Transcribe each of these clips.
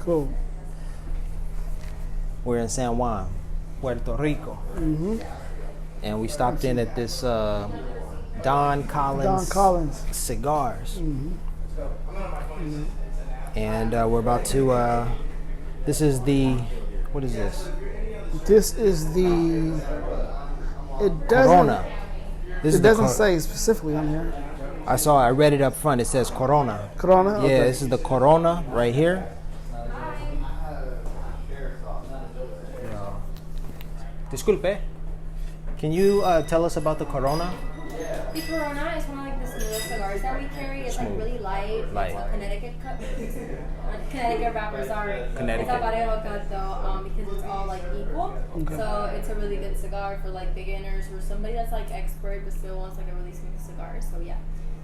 Cool. We're in San Juan, Puerto Rico. And we stopped in at this Don Collins Cigars. And we're about to, this is the, what is this? This is the, it doesn't, Corona. It doesn't say specifically on here. I read it up front. It says Corona. Corona? Yeah, Okay. this is the Corona right here. Disculpe. Can you tell us about the Corona? The Corona is one of like the smoothest cigars that we carry. It's like really light. Light. It's a Connecticut cut. Connecticut wrapper, sorry. Connecticut. It's a Parejo cut though, because it's all like equal. Okay. So it's a really good cigar for like beginners or somebody that's like expert but still wants like a really smooth cigar. So yeah,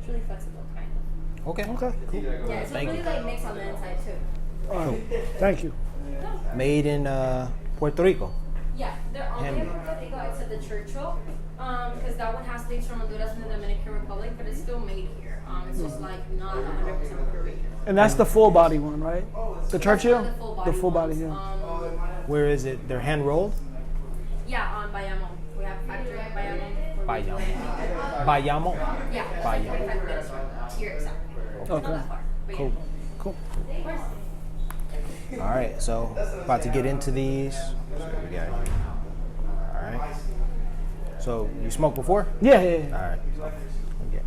it's really flexible kind of. Okay. Okay, cool. Yeah, it's Thank really you. like mixed on the inside too. All right. Thank you. Made in Puerto Rico. Yeah, they're only in Puerto Rico except the Churchill, because that one has leaves from Honduras and the Dominican Republic, but it's still made here. It's just like not 100% Puerto Rican. And that's the full body one, right? The Churchill? The full body yeah. Where is it? They're hand rolled? Yeah, on Bayamon. We have a factory at Bayamon. Bayamo? Yeah, Bayamon. 45 minutes from here exactly. Okay. Not that far, but Cool. Cool. yeah. Of course. All right, so about to get into these. So we got here. All right. So you smoked before? Yeah. All right. Okay.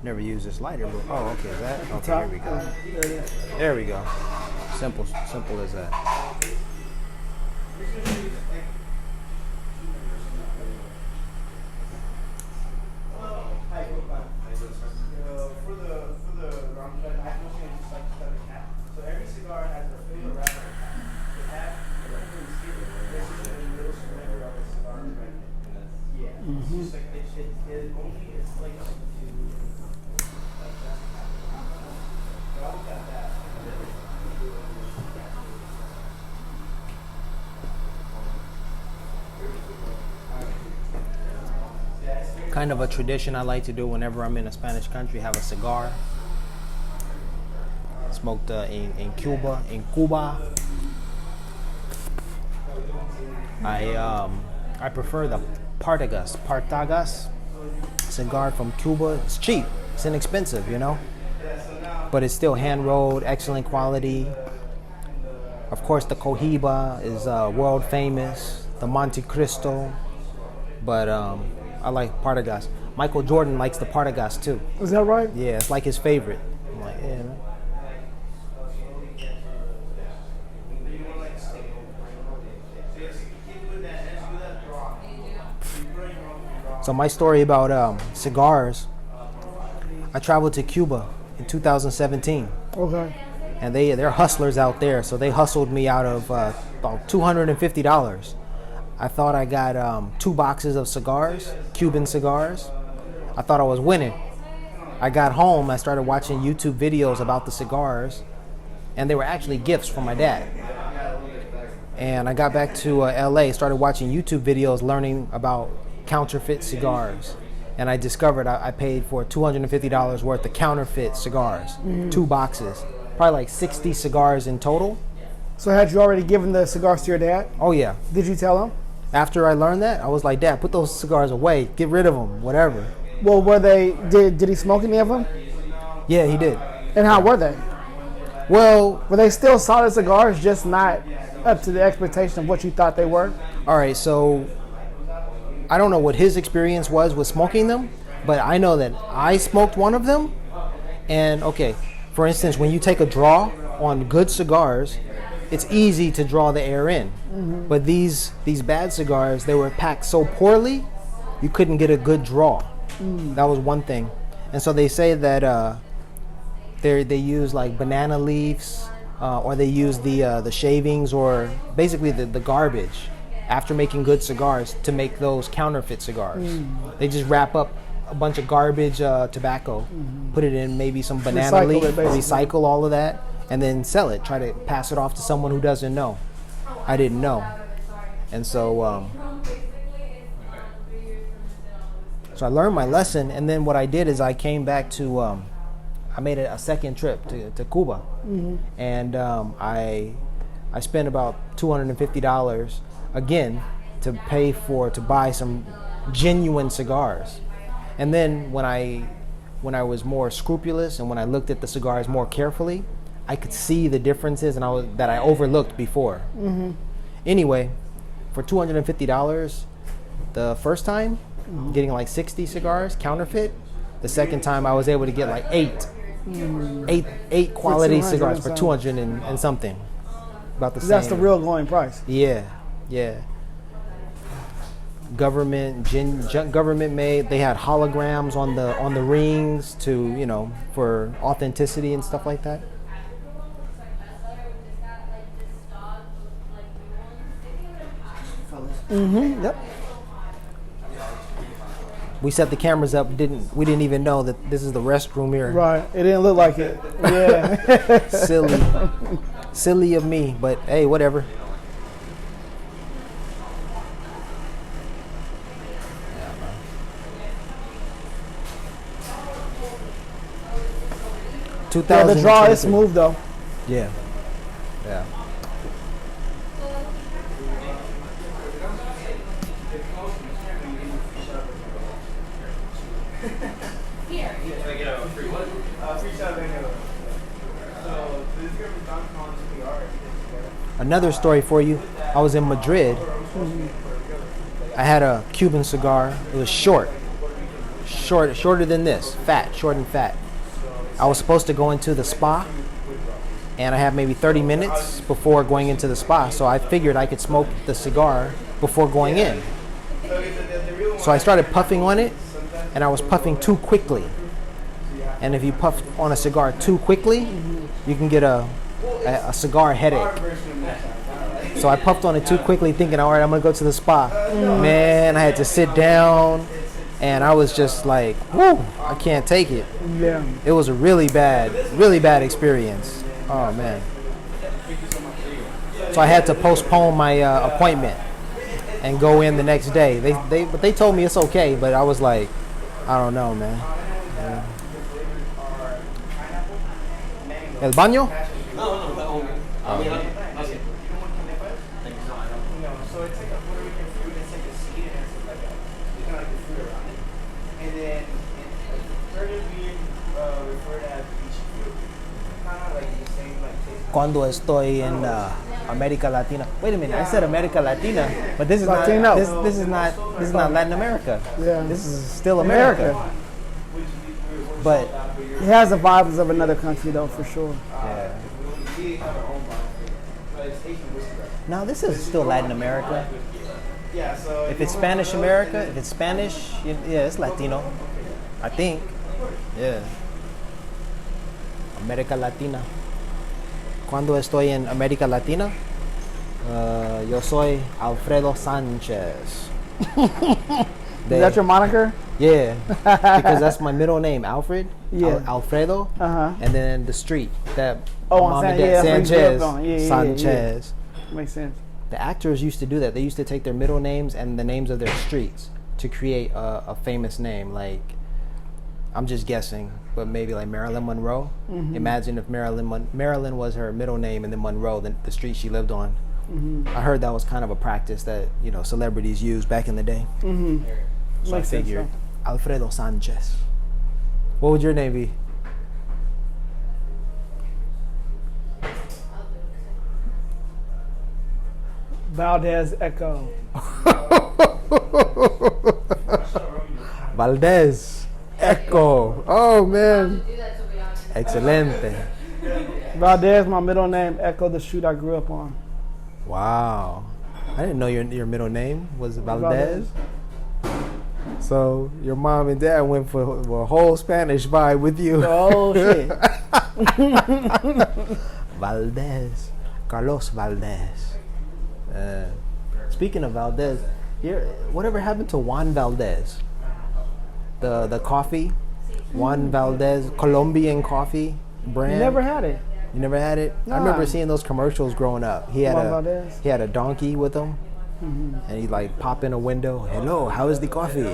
Never used this lighter, but oh, okay, is that? Okay, here we go. There it is. There we go. Simple as that. Kind of a tradition I like to do whenever I'm in a Spanish country, have a cigar. Smoked in Cuba. I prefer the Partagas cigar from Cuba. It's cheap, it's inexpensive, you know, but it's still hand rolled, excellent quality. Of course, the Cohiba is world famous, the Monte Cristo, but I like Partagas. Michael Jordan likes the Partagas too. Is that right? Yeah, it's like his favorite. I'm like, yeah, man. So my story about cigars, I traveled to Cuba in 2017. Okay. And they're hustlers out there, so they hustled me out of about $250. I thought I got 2 boxes of cigars, Cuban cigars. I thought I was winning. I got home, I started watching YouTube videos about the cigars, and they were actually gifts from my dad. And I got back to LA, started watching YouTube videos, learning about counterfeit cigars. And I discovered I paid for $250 worth of counterfeit cigars, 2 boxes, probably like 60 cigars in total. So had you already given the cigars to your dad? Oh yeah. Did you tell him? After I learned that, I was like, Dad, put those cigars away, get rid of them, whatever. Well, were they, did he smoke any of them? Yeah, he did. And how were they? Well, Were they still solid cigars, just not up to the expectation of what you thought they were? all right, so I don't know what his experience was with smoking them, but I know that I smoked one of them. And okay, for instance, when you take a draw on good cigars, it's easy to draw the air in. But these bad cigars, they were packed so poorly, you couldn't get a good draw. That was one thing. And so they say that they use like banana leaves, or they use the shavings, or basically the garbage after making good cigars to make those counterfeit cigars. They just wrap up a bunch of garbage tobacco, put it in maybe some banana Recycle leaf, it, basically. recycle all of that, and then sell it. Try to pass it off to someone who doesn't know. I didn't know. And so So I learned my lesson, and then what I did is I came back to, I made a second trip to Cuba, and I spent about $250 again to buy some genuine cigars. And then when I was more scrupulous and when I looked at the cigars more carefully, I could see the differences that I overlooked before. Anyway, for $250 the first time, getting like 60 cigars counterfeit. The second time I was able to get like eight quality cigars for 200 and something. About the same. That's the real going price. Yeah. Government made. They had holograms on the rings to for authenticity and stuff like that. Yep. We set the cameras up. We didn't even know that this is the restroom here. Right. It didn't look like it. Yeah. Silly of me, but hey, whatever. Yeah, the draw is smooth though. Yeah. Another story for you. I was in Madrid. I had a Cuban cigar. It was shorter than this, short and fat. I was supposed to go into the spa, and I had maybe 30 minutes before going into the spa, so I figured I could smoke the cigar before going in. So I started puffing on it, and I was puffing too quickly. And if you puff on a cigar too quickly, you can get a cigar headache. So I puffed on it too quickly, thinking, all right, I'm gonna go to the spa. Man, I had to sit down, and I was just like, whoo, I can't take it. Yeah. It was a really bad experience. Oh man. So I had to postpone my appointment and go in the next day. They told me it's okay, but I was like, I don't know, man. Yeah. El baño? So it's like a Puerto Rican fruit, it's like a seed, and it's like the fruit around it. And then in Turkish we refer to as beach fruit. Kind of like the same taste. Cuando estoy en America Latina. Wait a minute, I said America Latina, but this is Latino. not this is not Latin America. Yeah. This is still America. But It has the vibes of another country though, for sure. yeah. No, this is still Latin America. Yeah, so If it's Spanish America, if it's Spanish, yeah, it's Latino. I think. Yeah. America Latina. Cuando estoy en América Latina, yo soy Alfredo Sanchez. Is that your moniker? Yeah, because that's my middle name, Alfred. Yeah. Alfredo. Uh-huh. And then the street that Oh, my on mom and San- dad, yeah, that's what you Sanchez. grew up on. Yeah, Sanchez. Makes sense. The actors used to do that. They used to take their middle names and the names of their streets to create a famous name. Like, I'm just guessing, but maybe like Marilyn Monroe. Mm-hmm. Imagine if Marilyn was her middle name and then Monroe, the street she lived on. Mm-hmm. I heard that was kind of a practice that celebrities used back in the day. Mm-hmm. So Makes I sense, figured Alfredo Sanchez. What would your name be? Valdez Echo. Valdez Echo. Oh man. Excelente. Valdez, my middle name. Echo, the street I grew up on. Wow. I didn't know your middle name was Valdez. So your mom and dad went for a whole Spanish vibe with you. Oh shit. Valdez. Carlos Valdez. Speaking of Valdez, whatever happened to Juan Valdez? The coffee? Juan Valdez, Colombian coffee brand? You never had it. You never had it? Nah. I remember seeing those commercials growing up. He had Juan Valdez? a donkey with him. And he like pop in a window. Hello, how is the coffee?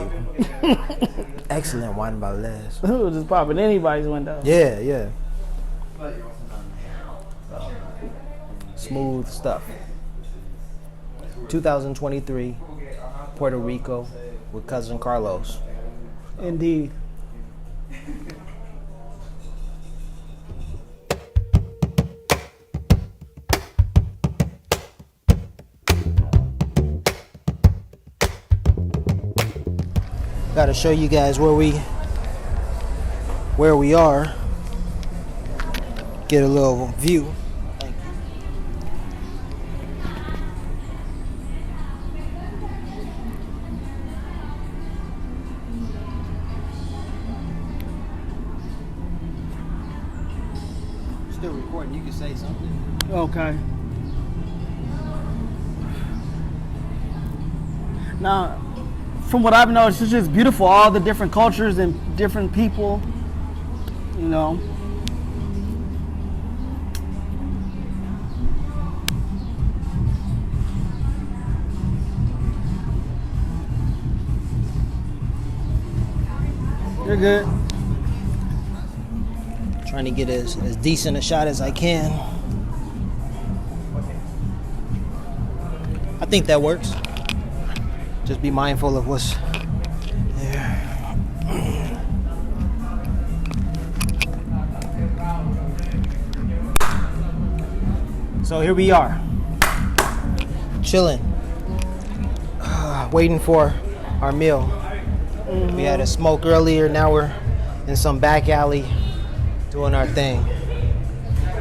Excellent, Juan Valdez. Just popping anybody's window. Yeah, yeah. Smooth stuff. 2023, Puerto Rico with cousin Carlos. Indeed. Got to show you guys where we are. Get a little view. Thank you. Still recording. You can say something. Okay. Now, from what I've noticed, it's just beautiful. All the different cultures and different people, you know. You're good. Trying to get as decent a shot as I can. I think that works. Just be mindful of what's there. So here we are, chilling, waiting for our meal. We had a smoke earlier, now we're in some back alley doing our thing.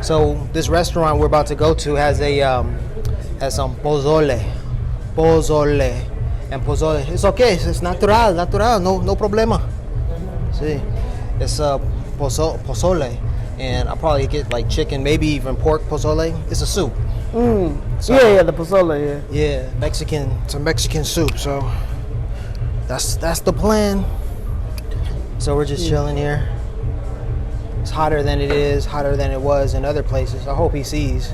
So this restaurant we're about to go to has some pozole. And pozole, it's okay, it's natural, no problema. See, it's pozole, and I'll probably get like chicken, maybe even pork pozole. It's a soup. So, yeah, the pozole, yeah. Yeah, Mexican, it's a Mexican soup, so that's the plan. So we're just chilling here. It's hotter than it is, hotter than it was in other places. I hope he sees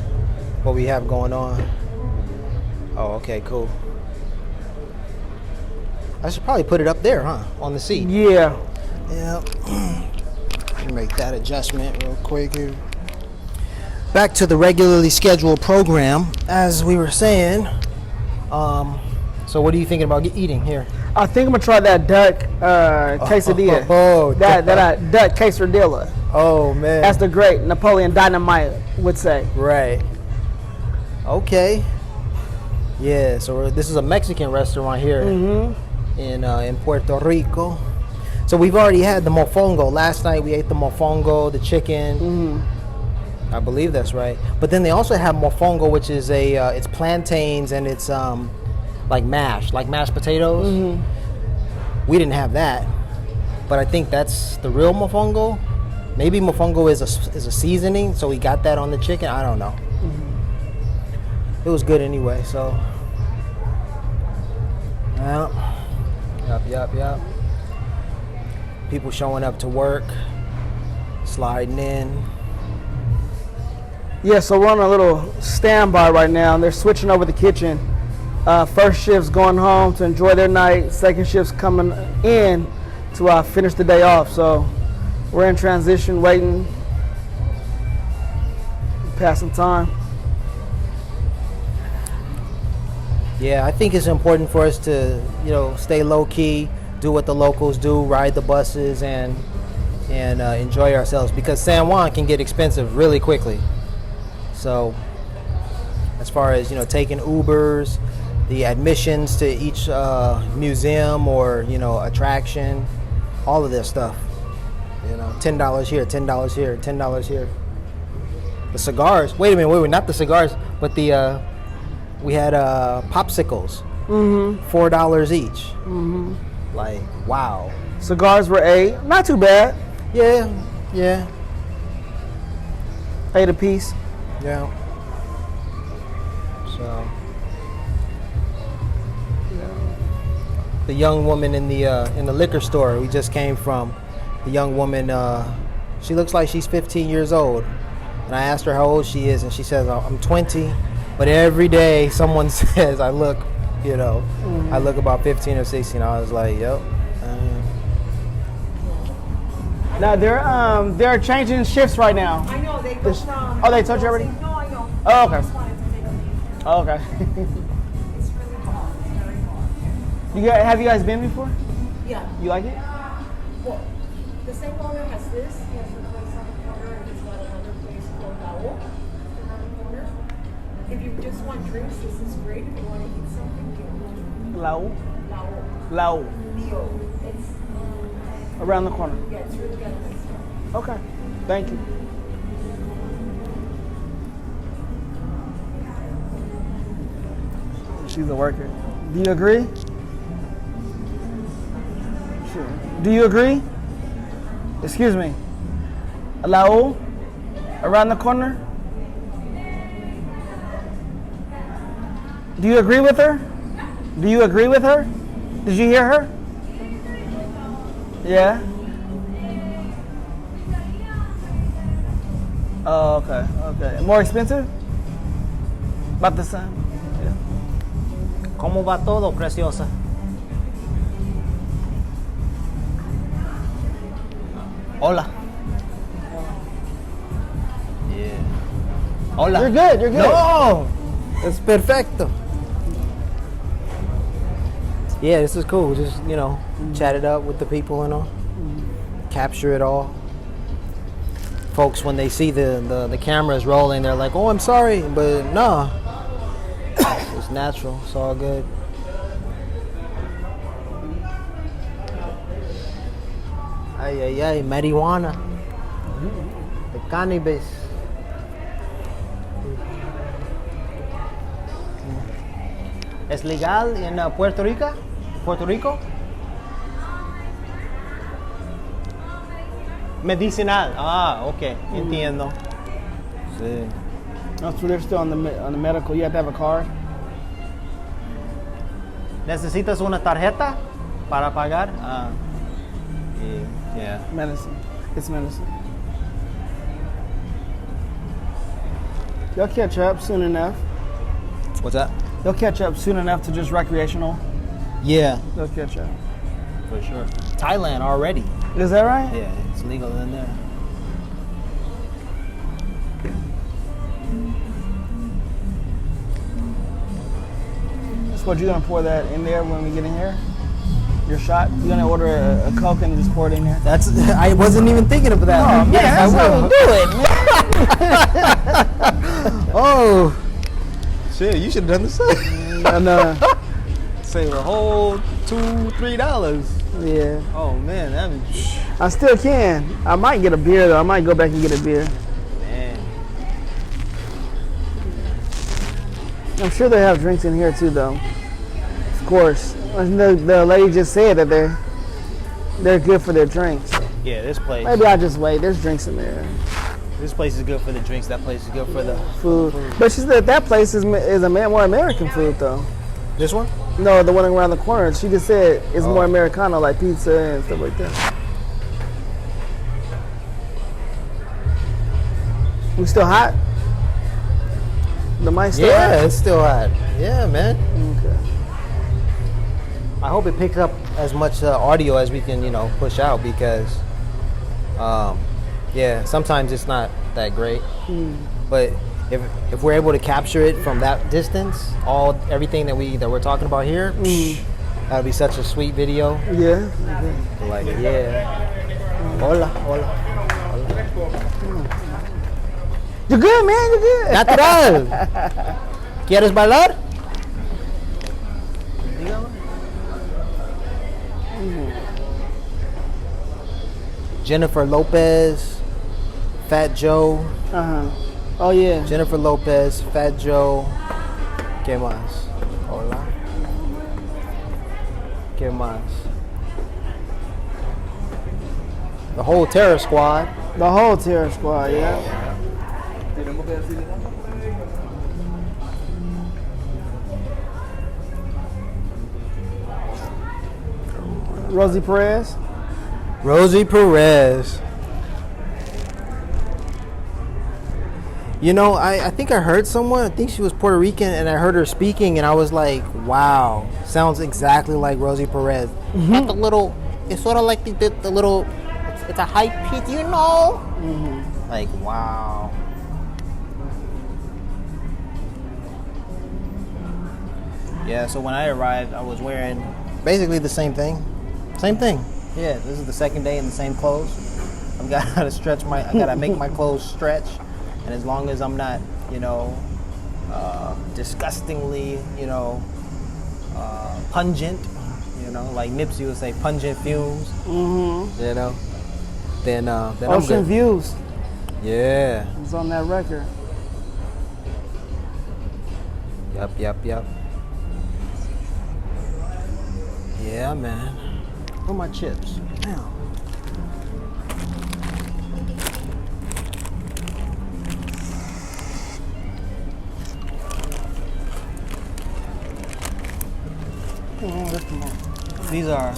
what we have going on. Oh, okay, cool. I should probably put it up there, huh? On the seat. Yeah. Yeah. Let me make that adjustment real quick here. Back to the regularly scheduled program. As we were saying, so what are you thinking about eating here? I think I'm gonna try that duck quesadilla. That duck quesadilla. Oh man. That's the great Napoleon Dynamite would say. Right. Okay. Yeah, so this is a Mexican restaurant here in Puerto Rico. So we've already had the mofongo. Last night we ate the mofongo, the chicken. I believe that's right. But then they also have mofongo, which is it's plantains and it's like mashed potatoes. We didn't have that, but I think that's the real mofongo. Maybe mofongo is a seasoning, so we got that on the chicken. I don't know. It was good anyway. So, yep. People showing up to work, sliding in. Yeah, so we're on a little standby right now. They're switching over the kitchen. First shift's going home to enjoy their night. Second shift's coming in to finish the day off. So we're in transition, waiting, passing time. Yeah, I think it's important for us to, stay low key, do what the locals do, ride the buses, and enjoy ourselves, because San Juan can get expensive really quickly. So, as far as taking Ubers, the admissions to each museum or attraction, all of this stuff, $10 here, $10 here, $10 here. The cigars. Wait, not the cigars, but the. We had popsicles, $4 each. Like, wow. Cigars were $8, not too bad. Yeah. $8 a piece. Yeah. So, the young woman in the liquor store we just came from, the young woman, she looks like she's 15 years old, and I asked her how old she is, and she says, I'm 20. But every day someone says I look You know, I look about 15 or 16. I was like, yep. Now they're changing shifts right now. I know, they go from... Oh, they told you already? No, I know. Oh, okay. I just wanted to take a leave. Oh, okay. It's really hot, very hot. Have you guys been before? Yeah. You like it? Well, the same owner has this. He has the place on the corner, and he's got another place called Lao on the corner. If you just want drinks, this is great. If you want to eat something, you Lao. Lao. Lao. Leo. It's, Around the corner. yeah, it's really good. Okay. Thank you. She's a worker. Do you agree? Sure. Do you agree? Excuse me. Lao? Around the corner? Do you agree with her? Do you agree with her? Did you hear her? Yeah? Oh, okay, okay. More expensive? About the same? Yeah. ¿Cómo va todo, preciosa? Hola. Yeah. Hola. You're good, you're good. No! It's perfecto. Yeah, this is cool. Just, you know, chat it up with the people and all. Capture it all. Folks, when they see the cameras rolling, they're like, oh, I'm sorry. But no. It's natural. It's all good. Ay, ay, ay. Marijuana. The cannabis. ¿Es legal en Puerto Rico? Puerto Rico? Medicinal. Ah, ok. Entiendo. Sí. Oh, so they're still on the medical. You have to have a card. ¿Necesitas una tarjeta para pagar? Ah. Yeah. Medicine. It's medicine. They'll catch up soon enough. What's that? They'll catch up soon enough to just recreational. Yeah. They'll catch up. For sure. Thailand already. Is that right? Yeah, it's legal in there. So what, you gonna pour that in there when we get in here? Your shot? You gonna order a Coke and just pour it in there? That's. I wasn't even thinking of that. Oh man, Yes, that's I how will. we do it. Oh. Shit, you should have done the same. No. Save a whole $2-3. Yeah. Oh man, that'd be. I still can. I might get a beer though. I might go back and get a beer. Man. I'm sure they have drinks in here too though. Of course. The lady just said that they're good for their drinks. Yeah, this place. Maybe I'll just wait. There's drinks in there. This place is good for the drinks. That place is good for the Food. But she said that place is more American food though. This one? No, the one around the corner. She just said it's more Americano, like pizza and stuff like that. We still hot? The mic still hot? Yeah, it's still hot. Yeah, man. Okay. I hope it picks up as much audio as we can, push out because, yeah, sometimes it's not that great. But if we're able to capture it from that distance, everything that we're talking about here, that'll be such a sweet video. Yeah. Okay. Like, yeah. Hola. You're good, man. You're good. Natural. ¿Quieres bailar? Jennifer Lopez, Fat Joe. Oh yeah. Jennifer Lopez, Fat Joe. ¿Qué más? Hola. ¿Qué más? The whole Terror Squad. The whole Terror Squad, yeah. Rosie Perez. You know, I think I heard someone. I think she was Puerto Rican, and I heard her speaking, and I was like, "Wow, sounds exactly like Rosie Perez." Got the little. It's sort of like the little. It's a high pitch, you know. Like, wow. Yeah. So when I arrived, I was wearing basically the same thing. Same thing. Yeah. This is the second day in the same clothes. I've got to stretch I gotta make my clothes stretch. And as long as I'm not, you know, disgustingly, you know, pungent, you know, like Nipsey would say, pungent fumes, you know, then I'm Ocean good. Views. Yeah. It's on that record. Yep. Yeah, man. Where are my chips? Damn. These are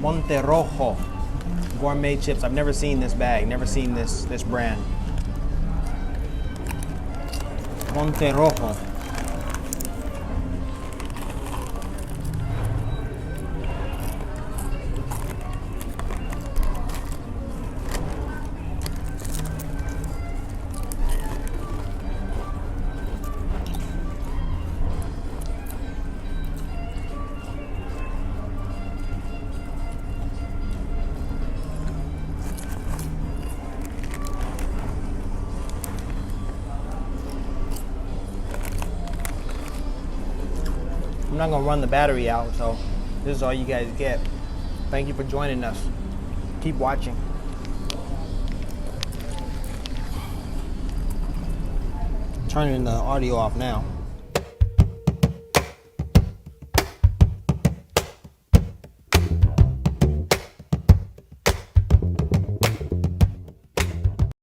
Monterrojo gourmet chips. I've never seen this bag, never seen this brand. Monterrojo. I'm not gonna run the battery out, so this is all you guys get. Thank you for joining us. Keep watching. Turning the audio off now.